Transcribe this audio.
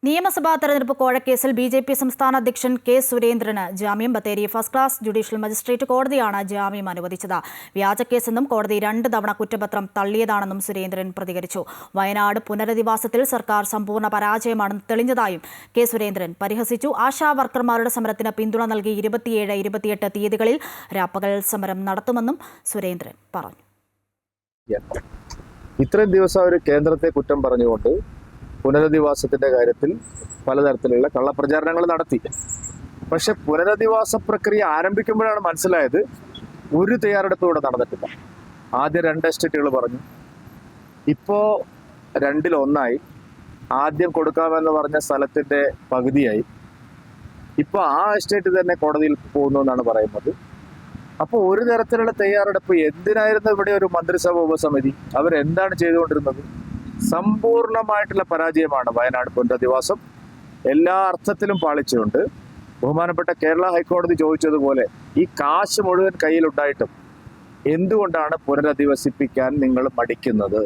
നിയമസഭാ തെരഞ്ഞെടുപ്പ് കോഴക്കേസിൽ ബി.ജെ.പി. സംസ്ഥാന അധ്യക്ഷൻ കെ. സുരേന്ദ്രന് ജാമ്യം. Bathery first class judicial magistrate കോടതിയാണ് ജാമ്യം അനുവദിച്ചത്. വ്യാജക്കേസെന്നും കോടതി 2 തവണ കുറ്റപത്രം തള്ളിയതാണെന്നും സുരേന്ദ്രൻ പ്രതികരിച്ചു. വയനാട് പുനരധിവാസത്തിൽ സർക്കാർ സമ്പൂർണ്ണ പരാജയമാണെന്ന് തെളിഞ്ഞതായും കെ. സുരേന്ദ്രൻ പരിഹസിച്ചു. ആശാ വർക്കർമാരുടെ സമരത്തിന് പിന്തുണ നൽകി 27, 28 തീയതികളിൽ രാപ്പകൽ സമരം നടത്തുമെന്നും സുരേന്ദ്രൻ പറഞ്ഞു. ഇത്രയും ദിവസം ഒരു കേന്ദ്രത്തെ കുറ്റം പറഞ്ഞുകൊണ്ട് പുനരധിവാസത്തിന്റെ കാര്യത്തിൽ പലതരത്തിലുള്ള കള്ളപ്രചാരണങ്ങൾ നടത്തി. പക്ഷെ പുനരധിവാസ പ്രക്രിയ ആരംഭിക്കുമ്പോഴാണ് മനസ്സിലായത് ഒരു തയ്യാറെടുപ്പ് ഇവിടെ നടന്നിട്ടില്ല. ആദ്യം 2 എസ്റ്റേറ്റുകൾ പറഞ്ഞു, ഇപ്പോ 2ൽ 1 ആദ്യം കൊടുക്കാമെന്ന് പറഞ്ഞ സ്ഥലത്തിന്റെ പകുതിയായി. ഇപ്പൊ ആ എസ്റ്റേറ്റ് തന്നെ കോടതിയിൽ പോകുന്നു എന്നാണ് പറയുന്നത്. അപ്പോൾ ഒരു തരത്തിലുള്ള തയ്യാറെടുപ്പ് എന്തിനായിരുന്നു? ഇവിടെ ഒരു മന്ത്രിസഭ ഉപസമിതി അവരെന്താണ് ചെയ്തുകൊണ്ടിരുന്നത്? സമ്പൂർണമായിട്ടുള്ള പരാജയമാണ് വയനാട് പുനരധിവാസം. എല്ലാ അർത്ഥത്തിലും പാളിച്ചുകൊണ്ട് ബഹുമാനപ്പെട്ട കേരള ഹൈക്കോടതി ചോദിച്ചതുപോലെ ഈ കാശ് മുഴുവൻ കയ്യിലുണ്ടായിട്ടും എന്തുകൊണ്ടാണ് പുനരധിവസിപ്പിക്കാൻ നിങ്ങൾ മടിക്കുന്നത്?